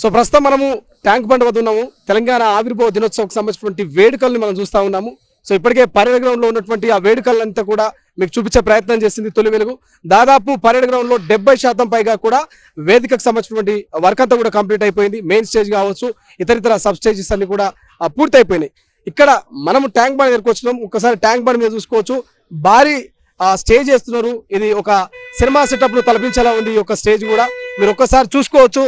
So ప్రస్తుతం మనము tank bund వద్ద ఉన్నాము. తెలంగాణ ఆవిర్భావ దినోత్సవంకి సంబంధించినటువంటి వేడుకల్ని మనం చూస్తూ ఉన్నాము. సో ఇప్పటికే పరేడ్ గ్రౌండ్లో ఉన్నటువంటి ఆ వేడుకలంతా కూడా మీకు చూపించే ప్రయత్నం చేసింది తొలి వెలుగు. దాదాపు పరేడ్ గ్రౌండ్లో 70% పైగా కూడా వేదికకు సంబంధించినటువంటి వర్క్ అంతా కూడా కంప్లీట్ అయిపోయింది. మెయిన్ స్టేజ్ కావచ్చు, ఇతర సబ్ స్టేజెస్ అన్ని కూడా పూర్తి అయిపోయినాయి. ఇక్కడ మనము ట్యాంక్ బండ్ దగ్గరకు వచ్చినాం. ఒక్కసారి ట్యాంక్ బండ్ మీద చూసుకోవచ్చు, భారీ స్టేజ్ వేస్తున్నారు. ఇది ఒక సినిమా సెటప్ ను తలపించేలా ఉంది ఈ యొక్క స్టేజ్ కూడా. మీరు ఒక్కసారి చూసుకోవచ్చు,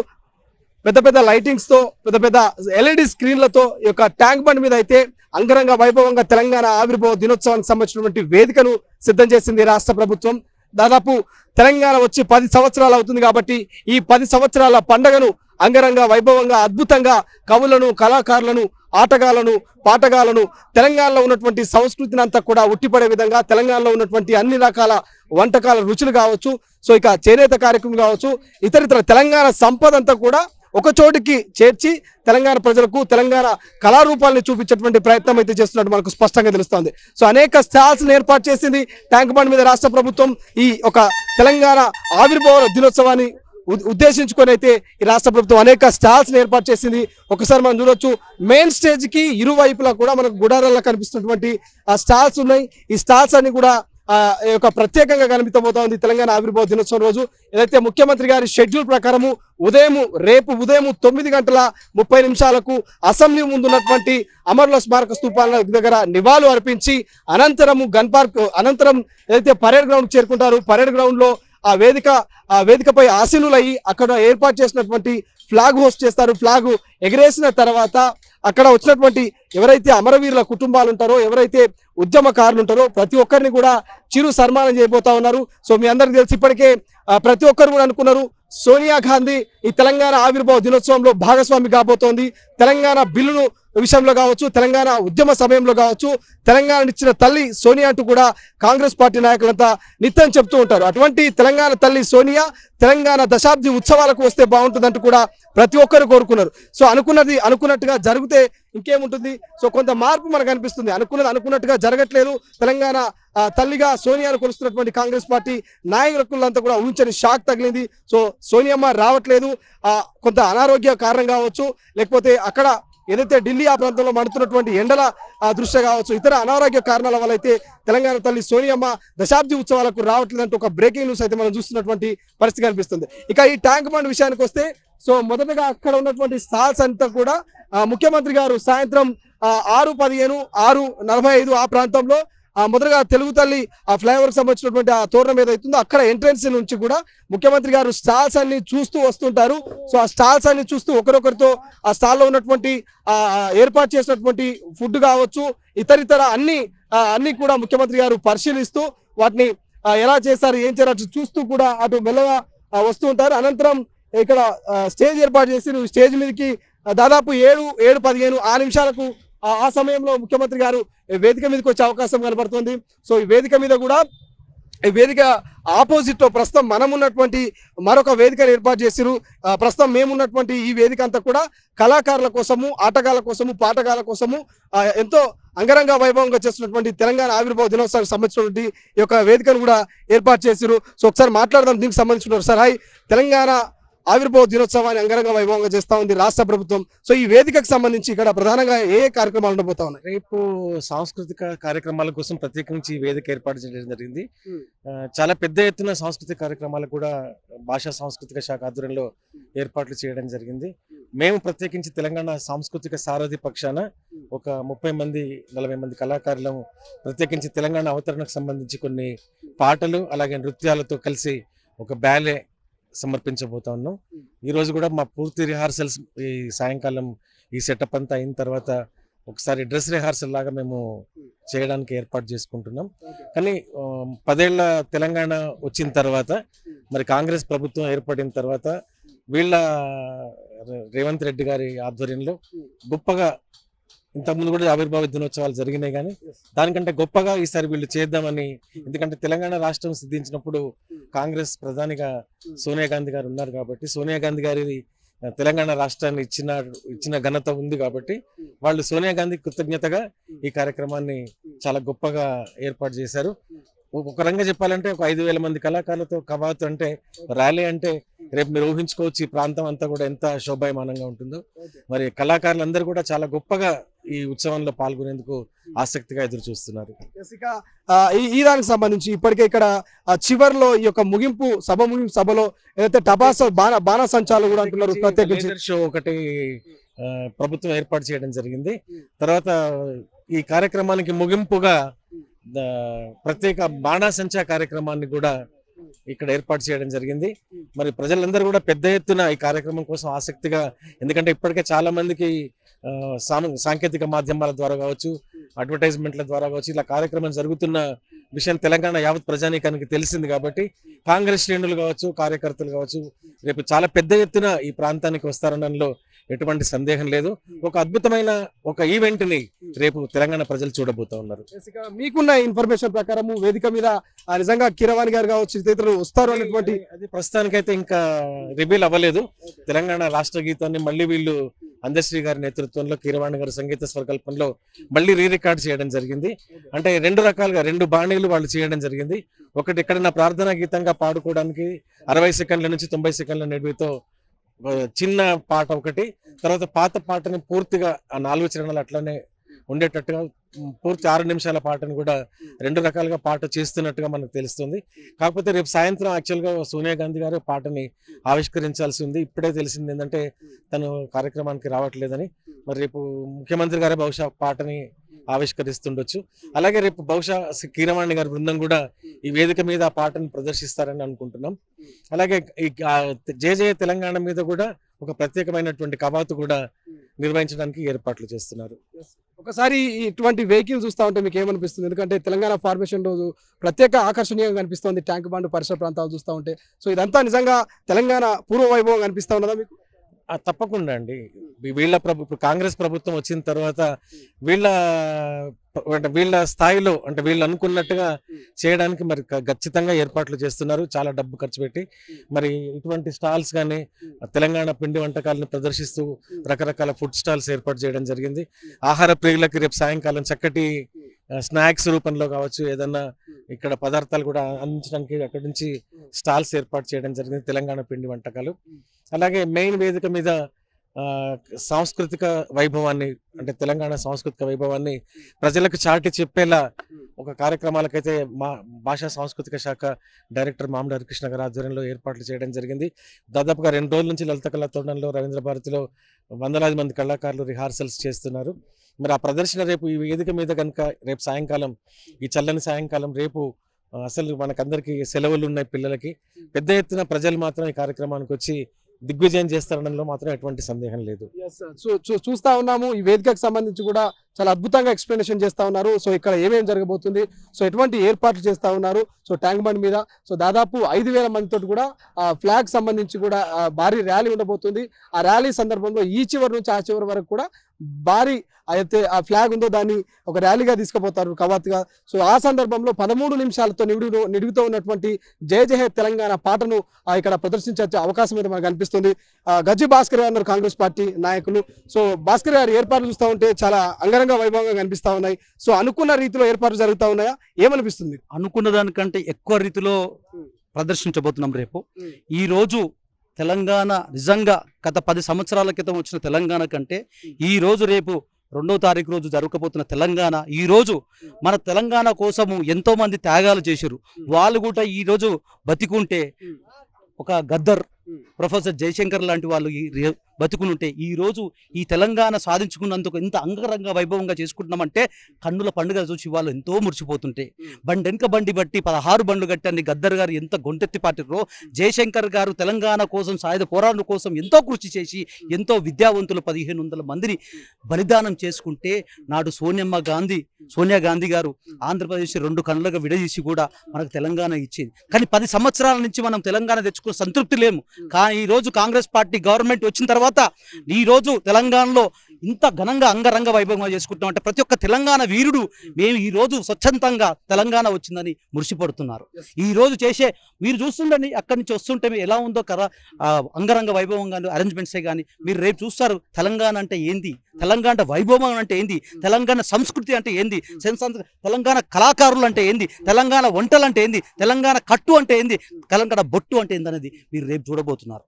పెద్ద పెద్ద లైటింగ్స్ తో, పెద్ద పెద్ద ఎల్ఈడి స్క్రీన్లతో ఈ యొక్క ట్యాంక్ బండ్ మీద అయితే అంగరంగ వైభవంగా తెలంగాణ ఆవిర్భావ దినోత్సవానికి సంబంధించినటువంటి వేదికను సిద్ధం చేసింది రాష్ట్ర ప్రభుత్వం. దాదాపు తెలంగాణ వచ్చి 10 సంవత్సరాలు అవుతుంది కాబట్టి ఈ 10 సంవత్సరాల పండుగను అంగరంగ వైభవంగా అద్భుతంగా కవులను, కళాకారులను, ఆటగాళ్లను, పాటగాళ్లను, తెలంగాణలో ఉన్నటువంటి సంస్కృతిని అంతా కూడా ఉట్టిపడే విధంగా తెలంగాణలో ఉన్నటువంటి అన్ని రకాల వంటకాల రుచులు కావచ్చు, సో ఇక చేనేత కార్యక్రమం కావచ్చు, ఇతర తెలంగాణ సంపద అంతా కూడా ఒక చోటికి చేర్చి తెలంగాణ ప్రజలకు తెలంగాణ కళారూపాలని చూపించేటువంటి ప్రయత్నం అయితే చేస్తున్నట్టు మనకు స్పష్టంగా తెలుస్తోంది. సో అనేక స్టాల్స్ ఏర్పాటు చేసింది ట్యాంక్ బండ్ మీద రాష్ట్ర ప్రభుత్వం. ఈ ఒక తెలంగాణ ఆవిర్భావ దినోత్సవాన్ని ఉద్దేశించుకొని అయితే ఈ రాష్ట్ర ప్రభుత్వం అనేక స్టాల్స్ ఏర్పాటు చేసింది. ఒకసారి మనం చూడొచ్చు, మెయిన్ స్టేజ్ కి ఇరువైపులా కూడా మనకు గుడారాల్లో కనిపిస్తున్నటువంటి ఆ స్టాల్స్ ఉన్నాయి. ఈ స్టాల్స్ అన్ని కూడా ప్రత్యేకంగా కనిపించబోతా ఉంది తెలంగాణ ఆవిర్భావ దినోత్సవం రోజు. ఏదైతే ముఖ్యమంత్రి గారి షెడ్యూల్ ప్రకారము రేపు ఉదయం 9:30 అసెంబ్లీ ముందున్నటువంటి అమరుల స్మారక స్తూపాల దగ్గర నివాళులు అర్పించి అనంతరం ఏదైతే పరేడ్ గ్రౌండ్ చేరుకుంటారు. పరేడ్ గ్రౌండ్ లో ఆ వేదికపై ఆసీనులయ్యి అక్కడ ఏర్పాటు చేసినటువంటి ఫ్లాగ్ హోస్ట్ చేస్తారు. ఫ్లాగ్ ఎగరేసిన తర్వాత అక్కడ వచ్చినటువంటి ఎవరైతే అమరవీరుల కుటుంబాలు ఉంటారో, ఎవరైతే ఉద్యమకారులు ఉంటారో ప్రతి ఒక్కరిని కూడా చిరు సన్మానం చేయబోతా ఉన్నారు. సో మీ అందరికి తెలిసి ఇప్పటికే ప్రతి ఒక్కరు కూడా అనుకున్నారు, సోనియా గాంధీ ఈ తెలంగాణ ఆవిర్భావ దినోత్సవంలో భాగస్వామి కాబోతోంది. తెలంగాణ బిల్లును విషయంలో కావచ్చు, తెలంగాణ ఉద్యమ సమయంలో కావచ్చు, తెలంగాణ ఇచ్చిన తల్లి సోనియా అంటూ కూడా కాంగ్రెస్ పార్టీ నాయకులంతా నిత్యం చెప్తూ ఉంటారు. అటువంటి తెలంగాణ తల్లి సోనియా తెలంగాణ దశాబ్ది ఉత్సవాలకు వస్తే బాగుంటుందంటూ కూడా ప్రతి ఒక్కరు కోరుకున్నారు. సో అనుకున్నట్టుగా జరిగితే ఇంకేముంటుంది. సో కొంత మార్పు మనకు అనిపిస్తుంది. అనుకున్నట్టుగా జరగట్లేదు. తెలంగాణ తల్లిగా సోనియాను కొలుస్తున్నటువంటి కాంగ్రెస్ పార్టీ నాయకులంతా కూడా ఊహించని షాక్ తగిలింది. సో సోనియమ్మ రావట్లేదు, కొంత అనారోగ్య కారణం కావచ్చు, లేకపోతే అక్కడ ఏదైతే ఢిల్లీ ఆ ప్రాంతంలో మండుతున్నటువంటి ఎండల దృష్ట్యా కావచ్చు, ఇతర అనారోగ్య కారణాల వల్ల అయితే తెలంగాణ తల్లి సోనియమ్మ దశాబ్ది ఉత్సవాలకు రావట్లేదంటూ ఒక బ్రేకింగ్ న్యూస్ అయితే మనం చూస్తున్నటువంటి పరిస్థితి కనిపిస్తుంది. ఇక ఈ ట్యాంక్ బండ్ విషయానికి వస్తే, సో మొదటగా అక్కడ ఉన్నటువంటి స్టాల్స్ అంతా కూడా ముఖ్యమంత్రి గారు సాయంత్రం 6:15, 6:45 ఆ ప్రాంతంలో మొదటగా తెలుగు తల్లి ఆ ఫ్లైఓవర్ సంబంధించినటువంటి ఆ తోరణం ఏదైతుందో అక్కడ ఎంట్రెన్స్ నుంచి కూడా ముఖ్యమంత్రి గారు స్టాల్స్ అన్ని చూస్తూ వస్తుంటారు. సో ఆ స్టాల్స్ అన్ని చూస్తూ ఒకరొకరితో ఆ స్టాల్లో ఉన్నటువంటి ఏర్పాటు చేసినటువంటి ఫుడ్ కావచ్చు, ఇతర అన్ని కూడా ముఖ్యమంత్రి గారు పరిశీలిస్తూ వాటిని ఎలా చేశారు, ఏం చేయారు చూస్తూ కూడా అటు మెల్లగా వస్తూ ఉంటారు. అనంతరం ఇక్కడ స్టేజ్ ఏర్పాటు చేసి స్టేజ్ మీదకి దాదాపు 7:15 ఆ సమయంలో ముఖ్యమంత్రి గారు వేదిక మీదకి వచ్చే అవకాశం కనబడుతుంది. సో ఈ వేదిక మీద కూడా ఈ వేదిక ఆపోజిట్ లో ప్రస్తుతం మనం ఉన్నటువంటి మరొక వేదికను ఏర్పాటు చేసిరు. ప్రస్తుతం మేమున్నటువంటి ఈ వేదిక అంతా కూడా కళాకారుల కోసము, ఆటగాళ్ల కోసము, పాటగాళ్ల కోసము ఎంతో అంగరంగ వైభవంగా చేస్తున్నటువంటి తెలంగాణ ఆవిర్భావ దినోత్సవానికి సంబంధించినటువంటి ఈ యొక్క వేదికను కూడా ఏర్పాటు చేసిరు. సో ఒకసారి మాట్లాడదాం దీనికి సంబంధించిన. సార్ హాయ్, తెలంగాణ ఆవిర్భావ దినోత్సవాన్ని అంగరంగ వైభవంగా చేస్తూ ఉంది రాష్ట్ర ప్రభుత్వం. సో ఈ వేదికకు సంబంధించి ఇక్కడ ప్రధానంగా ఏ కార్యక్రమాలు ఉండబోతా ఉన్నాయి? రేపు సాంస్కృతిక కార్యక్రమాల కోసం ప్రత్యేకించి వేదిక ఏర్పాటు చేయడం జరిగింది. చాలా పెద్ద ఎత్తున సాంస్కృతిక కార్యక్రమాలు కూడా భాషా సాంస్కృతిక శాఖ ఆధ్వర్యంలో ఏర్పాట్లు చేయడం జరిగింది. మేము ప్రత్యేకించి తెలంగాణ సాంస్కృతిక సారథి పక్షాన ఒక 30-40 మంది కళాకారులను ప్రత్యేకించి తెలంగాణ అవతరణకు సంబంధించి కొన్ని పాటలు అలాగే నృత్యాలతో కలిసి ఒక బ్యాలే సమర్పించబోతా ఉన్నాం. ఈరోజు కూడా మా పూర్తి రిహార్సల్స్ ఈ సాయంకాలం ఈ సెటప్ అంతా అయిన తర్వాత ఒకసారి డ్రెస్ రిహార్సల్ లాగా మేము చేయడానికి ఏర్పాటు చేసుకుంటున్నాం. కానీ 10 ఏళ్ల తెలంగాణ వచ్చిన తర్వాత, మరి కాంగ్రెస్ ప్రభుత్వం ఏర్పడిన తర్వాత వీళ్ళ రేవంత్ రెడ్డి గారి ఆధ్వర్యంలో గొప్పగా, ఇంతకుముందు కూడా ఆవిర్భావ దినోత్సవాలు జరిగినాయి కానీ దానికంటే గొప్పగా ఈసారి వీళ్ళు చేద్దామని. ఎందుకంటే తెలంగాణ రాష్ట్రం సిద్ధించినప్పుడు కాంగ్రెస్ ప్రధానిగా సోనియా గాంధీ గారు ఉన్నారు కాబట్టి, సోనియా గాంధీ గారి తెలంగాణ రాష్ట్రాన్ని ఇచ్చిన ఘనత ఉంది కాబట్టి వాళ్ళు సోనియా గాంధీ కృతజ్ఞతగా ఈ కార్యక్రమాన్ని చాలా గొప్పగా ఏర్పాటు చేశారు. ఒక రంగా చెప్పాలంటే ఒక 5,000 మంది కళాకారులతో కవాతు అంటే ర్యాలీ అంటే రేపు మీరు ఊహించుకోవచ్చు ఈ ప్రాంతం అంతా కూడా ఎంత శోభాయమానంగా ఉంటుందో. మరి కళాకారులందరూ కూడా చాలా గొప్పగా ఈ ఉత్సవంలో పాల్గొనేందుకు ఆసక్తిగా ఎదురు చూస్తున్నారు. ఈ దానికి సంబంధించి ఇప్పటికే ఇక్కడ చివరిలో ఈ యొక్క ముగింపు సభలో ఏదైతే టపాస బాణసంచాలు కూడా అంటున్నారు, ప్రత్యేకించి షో ఒకటి ప్రభుత్వం ఏర్పాటు చేయడం జరిగింది. తర్వాత ఈ కార్యక్రమానికి ముగింపుగా ప్రత్యేక బాణాసంచా కార్యక్రమాన్ని కూడా ఇక్కడ ఏర్పాటు చేయడం జరిగింది. మరి ప్రజలందరూ కూడా పెద్ద ఎత్తున ఈ కార్యక్రమం కోసం ఆసక్తిగా, ఎందుకంటే ఇప్పటికే చాలా మందికి సాంకేతిక మాధ్యమాల ద్వారా కావచ్చు, అడ్వర్టైజ్మెంట్ల ద్వారా కావచ్చు, ఇలా కార్యక్రమం జరుగుతున్న విషయం తెలంగాణ యావత్ ప్రజానీకానికి తెలిసింది. కాబట్టి కాంగ్రెస్ శ్రేణులు కావచ్చు, కార్యకర్తలు కావచ్చు, రేపు చాలా పెద్ద ఎత్తున ఈ ప్రాంతానికి వస్తారనడంలో ఎటువంటి సందేహం లేదు. ఒక అద్భుతమైన ఒక ఈవెంట్ ని రేపు తెలంగాణ ప్రజలు చూడబోతా ఉన్నారు. మీకున్న ఇన్ఫర్మేషన్ ప్రకారం వేదిక మీద నిజంగా కీరవాణి గారు కావచ్చు, ఇతరులు వస్తారు అనేటువంటి అది ప్రస్తుతానికైతే ఇంకా రివీల్ అవ్వలేదు. తెలంగాణ రాష్ట్ర గీతాన్ని మళ్ళీ వీళ్ళు అందశ్రీ గారి నేతృత్వంలో, కీరవాణి గారి సంగీత స్వరకల్పనలో మళ్ళీ రికార్డ్ చేయడం జరిగింది. అంటే రెండు రకాలుగా 2 బాణీలు వాళ్ళు చేయడం జరిగింది. ఒకటి ఎక్కడైనా ప్రార్థనా గీతంగా పాడుకోవడానికి 60 సెకండ్ల నుంచి 90 సెకండ్ల నడువుతో చిన్న పాట ఒకటి, తర్వాత పాత పాటని పూర్తిగా ఆ 4 చరణాలు అట్లనే ఉండేటట్టుగా పూర్తి 6 నిమిషాల పాటను కూడా 2 రకాలుగా పాట చేస్తున్నట్టుగా మనకు తెలుస్తుంది. కాకపోతే రేపు సాయంత్రం యాక్చువల్గా సోనియా గాంధీ గారు పాటని ఆవిష్కరించాల్సి ఉంది. ఇప్పుడే తెలిసింది ఏంటంటే తను కార్యక్రమానికి రావట్లేదని. మరి రేపు ముఖ్యమంత్రి గారే బహుశా పాటని ఆవిష్కరిస్తుండొచ్చు. అలాగే రేపు బహుశా కీరవాణి గారి బృందం కూడా ఈ వేదిక మీద ఆ పాటను ప్రదర్శిస్తారని అనుకుంటున్నాం. అలాగే ఈ జయ తెలంగాణ మీద కూడా ఒక ప్రత్యేకమైనటువంటి కవాతు కూడా నిర్వహించడానికి ఏర్పాట్లు చేస్తున్నారు. ఒకసారి ఇటువంటి వెహికల్ చూస్తూ ఉంటే మీకు ఏమనిపిస్తుంది? ఎందుకంటే తెలంగాణ ఫార్మేషన్ రోజు ప్రత్యేక ఆకర్షణీయంగా కనిపిస్తుంది ట్యాంక్ బండ్ పరిసర ప్రాంతాలు చూస్తూ ఉంటే. సో ఇదంతా నిజంగా తెలంగాణ పూర్వ వైభవం కనిపిస్తూ ఉన్నదా మీకు? తప్పకుండా అండి. ఇప్పుడు కాంగ్రెస్ ప్రభుత్వం వచ్చిన తర్వాత వీళ్ళ స్థాయిలో, అంటే వీళ్ళు అనుకున్నట్టుగా చేయడానికి మరి ఖచ్చితంగా ఏర్పాట్లు చేస్తున్నారు. చాలా డబ్బు ఖర్చు పెట్టి మరి ఇటువంటి స్టాల్స్ కానీ తెలంగాణ పిండి వంటకాలను ప్రదర్శిస్తూ రకరకాల ఫుడ్ స్టాల్స్ ఏర్పాటు చేయడం జరిగింది. ఆహార ప్రియులకి రేపు సాయంకాలం చక్కటి స్నాక్స్ రూపంలో కావచ్చు, ఏదన్నా ఇక్కడ పదార్థాలు కూడా అందించడానికి అక్కడి నుంచి స్టాల్స్ ఏర్పాటు చేయడం జరిగింది, తెలంగాణ పిండి వంటకాలు. అలాగే మెయిన్ వేదిక మీద సాంస్కృతిక వైభవాన్ని, అంటే తెలంగాణ సాంస్కృతిక వైభవాన్ని ప్రజలకు చాటి చెప్పేలా ఒక కార్యక్రమాలకైతే మా భాషా సాంస్కృతిక శాఖ డైరెక్టర్ మామిడి హరికృష్ణ గారి ఆధ్వర్యంలో ఏర్పాట్లు చేయడం జరిగింది. దాదాపుగా 2 రోజుల నుంచి లలిత కళా తోరణంలో రవీంద్ర భారతిలో వందలాది మంది కళాకారులు రిహార్సల్స్ చేస్తున్నారు. మరి ఆ ప్రదర్శన రేపు ఈ వేదిక మీద కనుక రేపు సాయంకాలం, ఈ చల్లని సాయంకాలం, రేపు అసలు మనకందరికీ సెలవులు ఉన్నాయి పిల్లలకి, పెద్ద ఎత్తున ప్రజలు మాత్రం ఈ కార్యక్రమానికి వచ్చి దిగ్విజయం చేస్తారనడంలో మాత్రం ఎటువంటి సందేహం లేదు. చూస్తా ఉన్నాము. ఈ వేదికకు సంబంధించి కూడా చాలా అద్భుతంగా ఎక్స్ప్లెనేషన్ చేస్తా ఉన్నారు. సో ఇక్కడ ఏమేమి జరగబోతుంది, సో ఎటువంటి ఏర్పాట్లు చేస్తా ఉన్నారు, సో ట్యాంక్ బండ్ మీద సో దాదాపు 5,000 మందితో కూడా ఆ ఫ్లాగ్ సంబంధించి కూడా భారీ ర్యాలీ ఉండబోతుంది. ఆ ర్యాలీ సందర్భంలో ఈ చివరి నుంచి ఆ చివరి వరకు కూడా భారీ అయితే ఆ ఫ్లాగ్ ఉందో దాన్ని ఒక ర్యాలీగా తీసుకుపోతారు కవాతుగా. సో ఆ సందర్భంలో 13 నిమిషాలతో నిడుగుతూ ఉన్నటువంటి జయ జయ తెలంగాణ పాటను ఇక్కడ ప్రదర్శించే అవకాశం అయితే మనకు కనిపిస్తుంది. గజ్జి భాస్కర్ గారు అన్నారు కాంగ్రెస్ పార్టీ నాయకులు. సో భాస్కర్ గారు ఏర్పాట్లు చూస్తూ ఉంటే చాలా అంగరంగ వైభవంగా కనిపిస్తా ఉన్నాయి. సో అనుకున్న రీతిలో ఏర్పాట్లు జరుగుతూ ఉన్నాయా, ఏమనిపిస్తుంది? అనుకున్న దానికంటే ఎక్కువ రీతిలో ప్రదర్శించబోతున్నాం రేపు. ఈ రోజు తెలంగాణ నిజంగా గత 10 సంవత్సరాల క్రితం వచ్చిన తెలంగాణ కంటే ఈ రోజు రేపు 2వ తారీఖు రోజు జరగబోతున్న తెలంగాణ, ఈ రోజు మన తెలంగాణ కోసము ఎంతో మంది త్యాగాలు చేశారు. వాళ్ళు కూడా ఈ రోజు బతికుంటే, ఒక గద్దర్ ప్రొఫెసర్ జయశంకర్ లాంటి వాళ్ళు బతుకునుంటే ఈ రోజు ఈ తెలంగాణ సాధించుకున్నందుకు ఇంత అంగరంగ వైభవంగా చేసుకుంటున్నామంటే కన్నుల పండుగ చూసి వాళ్ళు ఎంతో మురిసిపోతుంటే, బండెనక బండి బట్టి 16 బండ్లు కట్టని గద్దర్ గారు ఎంత గొంతెత్తి పాటిరో, జయశంకర్ గారు తెలంగాణ కోసం సాయుధ పోరాటం కోసం ఎంతో కృషి చేసి ఎంతో విద్యావంతులు 1500 మందిని బలిదానం చేసుకుంటే, నాడు సోనియా గాంధీ గారు ఆంధ్రప్రదేశ్ 2 కన్నులుగా విడదీసి కూడా మనకు తెలంగాణ ఇచ్చింది. కానీ 10 సంవత్సరాల నుంచి మనం తెలంగాణ తెచ్చుకున్న సంతృప్తి లేము. కానీ ఈ రోజు కాంగ్రెస్ పార్టీ గవర్నమెంట్ వచ్చిన తర్వాత ఈ రోజు తెలంగాణలో ఇంత ఘనంగా అంగరంగ వైభవంగా చేసుకుంటున్నాం అంటే ప్రతి ఒక్క తెలంగాణ వీరుడు మేము ఈ రోజు స్వచ్ఛందంగా తెలంగాణ వచ్చిందని మురిసిపడుతున్నారు. ఈ రోజు చేసే మీరు చూస్తుండండి, అక్కడి నుంచి వస్తుంటే ఎలా ఉందో కదా అంగరంగ వైభవం కానీ అరేంజ్మెంట్సే కానీ మీరు రేపు చూస్తారు. తెలంగాణ అంటే ఏంది, తెలంగాణ వైభవం అంటే ఏంది, తెలంగాణ సంస్కృతి అంటే ఏంది, తెలంగాణ కళాకారులు అంటే ఏంది, తెలంగాణ వంటలు అంటే ఏంది, తెలంగాణ కట్టు అంటే ఏంది, తెలంగాణ బొట్టు అంటే ఏంది అనేది మీరు రేపు చూడబోతున్నారు.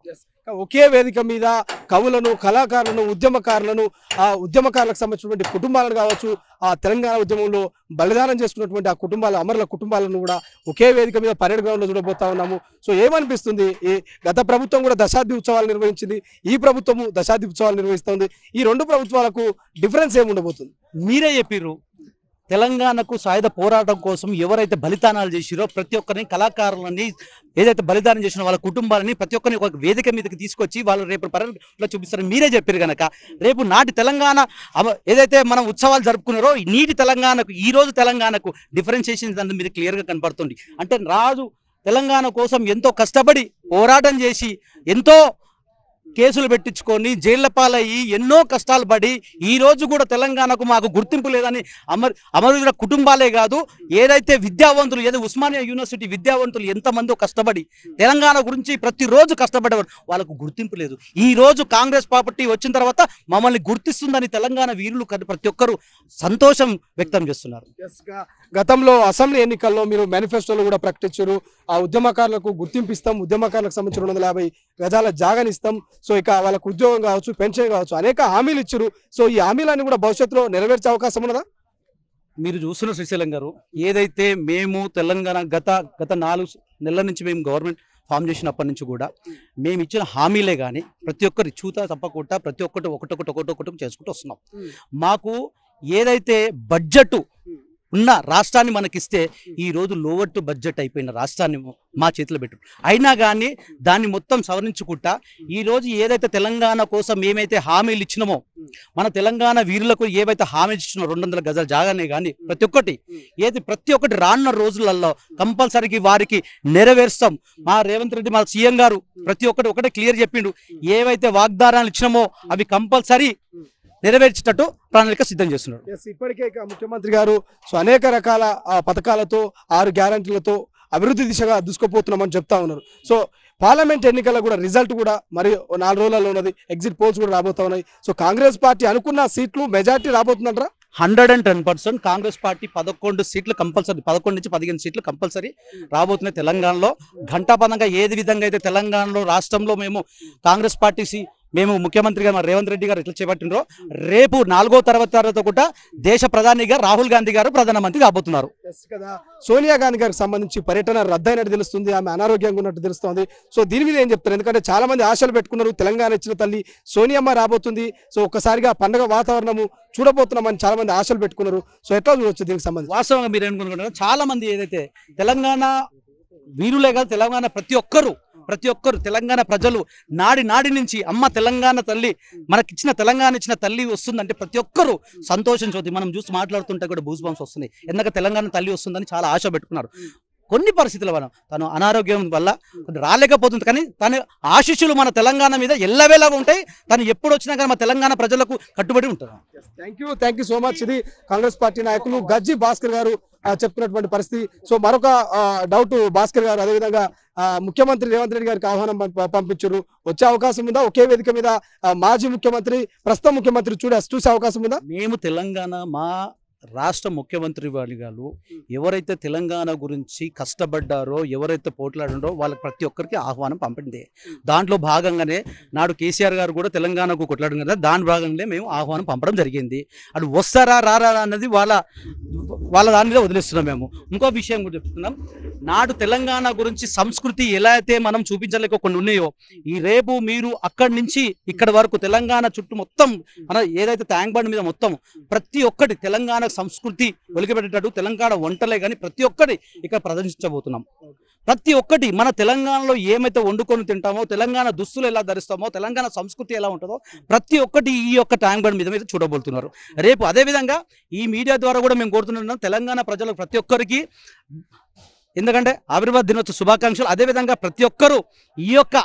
ఒకే వేదిక మీద కవులను, కళాకారులను, ఉద్యమకారులను, ఆ ఉద్యమకారులకు సంబంధించినటువంటి కుటుంబాలను కావచ్చు, ఆ తెలంగాణ ఉద్యమంలో బలిదానం చేసుకున్నటువంటి ఆ కుటుంబాల అమరుల కుటుంబాలను కూడా ఒకే వేదిక మీద పరేడ్ గ్రౌండ్ లో చూడబోతా ఉన్నాము. సో ఏమనిపిస్తుంది, ఈ గత ప్రభుత్వం కూడా దశాబ్ది ఉత్సవాలు నిర్వహించింది, ఈ ప్రభుత్వము దశాబ్ది ఉత్సవాలు నిర్వహిస్తుంది, ఈ రెండు ప్రభుత్వాలకు డిఫరెన్స్ ఏముండబోతుంది? మీరే చెప్పిర్రు, తెలంగాణకు సాయుధ పోరాటం కోసం ఎవరైతే బలిదానాలు చేసిరో ప్రతి ఒక్కరిని, కళాకారులని ఏదైతే బలిదానం చేసిన వాళ్ళ కుటుంబాలని ప్రతి ఒక్కరిని ఒక వేదిక మీదకి తీసుకొచ్చి వాళ్ళు రేపు పర్యటనలో చూపిస్తారని మీరే చెప్పారు కనుక రేపు నాటి తెలంగాణ ఏదైతే మనం ఉత్సవాలు జరుపుకున్నారో నీటి తెలంగాణకు ఈ రోజు తెలంగాణకు డిఫరెన్షియేషన్ అనేది మీరు క్లియర్గా కనపడుతుంది. అంటే రాజు తెలంగాణ కోసం ఎంతో కష్టపడి పోరాటం చేసి ఎంతో కేసులు పెట్టించుకొని జైళ్ల పాలయ్యి ఎన్నో కష్టాలు పడి ఈ రోజు కూడా తెలంగాణకు మాకు గుర్తింపు లేదని అమరుల కుటుంబాలే కాదు, ఏదైతే విద్యావంతులు ఏదో ఉస్మానియా యూనివర్సిటీ విద్యావంతులు ఎంతమందో కష్టపడి తెలంగాణ గురించి ప్రతిరోజు కష్టపడేవారు, వాళ్ళకు గుర్తింపు లేదు. ఈ రోజు కాంగ్రెస్ పార్టీ వచ్చిన తర్వాత మమ్మల్ని గుర్తిస్తుందని తెలంగాణ వీరులు ప్రతి ఒక్కరు సంతోషం వ్యక్తం చేస్తున్నారు. గతంలో అసెంబ్లీ ఎన్నికల్లో మీరు మేనిఫెస్టోలో కూడా ప్రకటించారు, ఆ ఉద్యమకారులకు గుర్తింపు ఇస్తాం, ఉద్యమకారులకు సంబంధించిన 250 గజాల జాగానిస్తాం, సో ఇక వాళ్ళకు ఉద్యోగం కావచ్చు, పెన్షన్ కావచ్చు, అనేక హామీలు ఇచ్చారు. సో ఈ హామీలన్నీ కూడా భవిష్యత్తులో నెరవేర్చే అవకాశం ఉన్నదా? మీరు చూస్తున్న శ్రీశైలం గారు, ఏదైతే మేము తెలంగాణ గత 4 నెలల నుంచి మేము గవర్నమెంట్ ఫామ్ చేసినప్పటి నుంచి కూడా మేము ఇచ్చిన హామీలే కానీ ప్రతి ఒక్కరు చూతా తప్పకుండా ప్రతి ఒక్కటి ఒకటొకటి చేసుకుంటూ వస్తున్నాం. మాకు ఏదైతే బడ్జెట్ ఉన్న రాష్ట్రాన్ని మనకిస్తే ఈ రోజు లోవర్ బడ్జెట్ అయిపోయిన రాష్ట్రాన్ని మా చేతిలో పెట్టు, అయినా కానీ దాన్ని మొత్తం సవరించుకుంటా ఈ రోజు ఏదైతే తెలంగాణ కోసం ఏమైతే హామీలు ఇచ్చినామో మన తెలంగాణ వీరులకు ఏవైతే హామీలు ఇచ్చినామో 200 గజాల జాగానే కానీ ప్రతి ఒక్కటి రానున్న రోజులలో కంపల్సరీకి వారికి నెరవేరుస్తాం. మా రేవంత్ రెడ్డి మా సీఎం గారు ప్రతి ఒక్కటి ఒకటే క్లియర్ చెప్పిండు, ఏవైతే వాగ్దానాలు ఇచ్చినామో అవి కంపల్సరీ నెరవేర్చేటట్టు ప్రణాళిక సిద్ధం చేస్తున్నారు. ఇప్పటికే ముఖ్యమంత్రి గారు సో అనేక రకాల పథకాలతో 6 గ్యారంటీలతో అభివృద్ధి దిశగా దూసుకుపోతున్నామని చెప్తా ఉన్నారు. సో పార్లమెంట్ ఎన్నికల కూడా రిజల్ట్ కూడా మరి 4 రోజులలో ఉన్నది, ఎగ్జిట్ పోల్స్ కూడా రాబోతా ఉన్నాయి. సో కాంగ్రెస్ పార్టీ అనుకున్న సీట్లు మెజార్టీ రాబోతుందంటారా? 110% కాంగ్రెస్ పార్టీ 11 సీట్లు కంపల్సరీ, 11 నుంచి 15 సీట్లు కంపల్సరీ రాబోతున్నాయి తెలంగాణలో. ఘంటాపథంగా ఏది విధంగా అయితే తెలంగాణలో రాష్ట్రంలో మేము కాంగ్రెస్ పార్టీ మేము ముఖ్యమంత్రి గారు రేవంత్ రెడ్డి గారు ఎట్లా చేపట్టినరో రేపు 4వ తరగతి కూడా దేశ ప్రధానిగా రాహుల్ గాంధీ గారు ప్రధానమంత్రి కాబోతున్నారు. సోనియా గాంధీ గారికి సంబంధించి పర్యటన రద్దయినట్టు తెలుస్తుంది, ఆమె అనారోగ్యంగా ఉన్నట్టు తెలుస్తుంది. సో దీని మీద ఏం చెప్తారు? ఎందుకంటే చాలా మంది ఆశలు పెట్టుకున్నారు, తెలంగాణ ఇచ్చిన తల్లి సోనియమ్మ రాబోతుంది, సో ఒక్కసారిగా పండుగ వాతావరణము చూడబోతున్నామని చాలా మంది ఆశలు పెట్టుకున్నారు. సో ఎట్లా చూడవచ్చు దీనికి సంబంధించి? వాస్తవంగా మీరు ఏమనుకుంటున్నారు, చాలా మంది ఏదైతే తెలంగాణ వీరులే కాదు తెలంగాణ ప్రతి ఒక్కరు తెలంగాణ ప్రజలు నాడి నుంచి అమ్మ తెలంగాణ తల్లి మనకిచ్చిన తెలంగాణ ఇచ్చిన తల్లి వస్తుందంటే ప్రతి ఒక్కరు సంతోషించవద్దు. మనం చూసి మాట్లాడుతుంటే కూడా బూస్ బంప్స్ వస్తున్నాయి, ఎందుకంటే తెలంగాణ తల్లి వస్తుందని చాలా ఆశ పెట్టుకున్నారు. కొన్ని పరిస్థితుల వల్ల తను అనారోగ్యం వల్ల రాలేకపోతుంది, కానీ తన ఆశీస్సులు మన తెలంగాణ మీద ఎల్లవేళగా ఉంటాయి. తను ఎప్పుడు వచ్చినా కానీ మన తెలంగాణ ప్రజలకు కట్టుబడి ఉంటారు. Thank you so much. ఇది కాంగ్రెస్ పార్టీ నాయకులు గజ్జి భాస్కర్ గారు చెప్తున్నటువంటి పరిస్థితి. సో మరొక డౌట్ భాస్కర్ గారు, అదేవిధంగా ముఖ్యమంత్రి రేవంత్ రెడ్డి గారికి ఆహ్వానం పంపించారు, వచ్చే అవకాశం ఉందా? ఒకే వేదిక మీద మాజీ ముఖ్యమంత్రి ప్రస్తుత ముఖ్యమంత్రి చూసే అవకాశం ఉందా? మేము తెలంగాణ మా రాష్ట్ర ముఖ్యమంత్రి గారు ఎవరైతే తెలంగాణ గురించి కష్టపడ్డారో ఎవరైతే పోట్లాడారో వాళ్ళకి ప్రతి ఒక్కరికి ఆహ్వానం పంపింది. దాంట్లో భాగంగానే నాడు కేసీఆర్ గారు కూడా తెలంగాణకు కొట్లాడడం కదా, దాని భాగంగానే మేము ఆహ్వానం పంపడం జరిగింది. అటు వస్తారా రారా అన్నది వాళ్ళ దాని మీద వదిలేస్తున్నాం. మేము ఇంకో విషయం కూడా చెప్తున్నాం, నాడు తెలంగాణ గురించి సంస్కృతి ఎలా అయితే మనం చూపించలేక కొన్ని ఉన్నాయో ఈ రేపు మీరు అక్కడి నుంచి ఇక్కడ వరకు తెలంగాణ చుట్టూ మొత్తం మన ఏదైతే ట్యాంక్ బండ్ మీద మొత్తం ప్రతి ఒక్కటి తెలంగాణ సంస్కృతి వెలికిపెట్టేటట్టు తెలంగాణ వంటలే కానీ ప్రతి ఒక్కటి ఇక్కడ ప్రదర్శించబోతున్నాం. ప్రతి ఒక్కటి మన తెలంగాణలో ఏమైతే వండుకొని తింటామో, తెలంగాణ దుస్తులు ఎలా ధరిస్తామో, తెలంగాణ సంస్కృతి ఎలా ఉంటుందో ప్రతి ఒక్కటి ఈ యొక్క ట్యాంక్ బండ్ మీద చూడబోతున్నారు రేపు. అదేవిధంగా ఈ మీడియా ద్వారా కూడా మేము కోరుతున్నాం తెలంగాణ ప్రజలకు ప్రతి ఒక్కరికి, ఎందుకంటే ఆవిర్భావ దినోత్సవ శుభాకాంక్షలు. అదేవిధంగా ప్రతి ఒక్కరూ ఈ యొక్క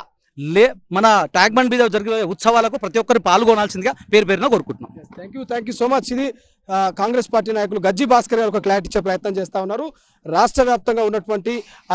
మన ట్యాంక్ బండ్ మీద జరిగే ఉత్సవాలకు ప్రతి ఒక్కరు పాల్గొనాల్సిందిగా పేరు పేరున కోరుకుంటున్నాం. Thank you so much. ఇది కాంగ్రెస్ పార్టీ నాయకులు గజ్జి భాస్కర్ గారు ఒక క్లారిటీ ఇచ్చే ప్రయత్నం చేస్తూ ఉన్నారు. రాష్ట్ర వ్యాప్తంగా ఉన్నటువంటి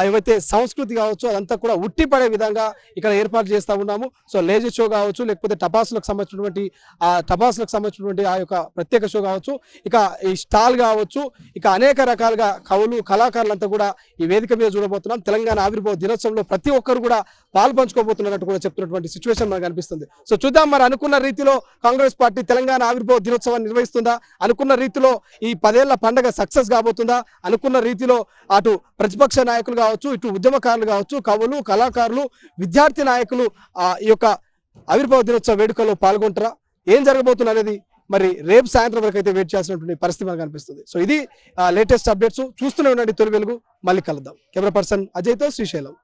ఏవైతే సంస్కృతి కావచ్చు అదంతా కూడా ఉట్టిపడే విధంగా ఇక్కడ ఏర్పాటు చేస్తూ ఉన్నాము. సో లేజర్ షో కావచ్చు, లేకపోతే టపాసులకు సంబంధించినటువంటి ఆ యొక్క ప్రత్యేక షో కావచ్చు, ఇక ఈ స్టాల్ కావచ్చు, ఇక అనేక రకాలుగా కవులు కళాకారులంతా కూడా ఈ వేదిక మీద చూడబోతున్నాం. తెలంగాణ ఆవిర్భావ దినోత్సవంలో ప్రతి ఒక్కరు కూడా పాల్పంచుకోబోతున్నట్టు కూడా చెప్తున్నటువంటి సిచ్యువేషన్ మనకు అనిపిస్తుంది. సో చూద్దాం, మరి అనుకున్న రీతిలో కాంగ్రెస్ పార్టీ తెలంగాణ ఆవిర్భావ దినోత్సవాన్ని నిర్వహిస్తుందా, అనుకున్న రీతిలో ఈ 10 ఏళ్ల పండుగ సక్సెస్ కాబోతుందా, అనుకున్న రీతిలో అటు ప్రతిపక్ష నాయకులు కావచ్చు, ఇటు ఉద్యమకారులు కావచ్చు, కవులు కళాకారులు విద్యార్థి నాయకులు ఈ యొక్క ఆవిర్భావ దినోత్సవ వేడుకల్లో పాల్గొంటారా, ఏం జరగబోతుంది అనేది మరి రేపు సాయంత్రం వరకు అయితే వెయిట్ చేయాల్సినటువంటి పరిస్థితి మనకు అనిపిస్తుంది. సో ఇది లేటెస్ట్ అప్డేట్స్. చూస్తూనే ఉండండి తొలి వెలుగు. మళ్ళీ కలుద్దాం. కెమెరా పర్సన్ అజయ్తో శ్రీశైలం.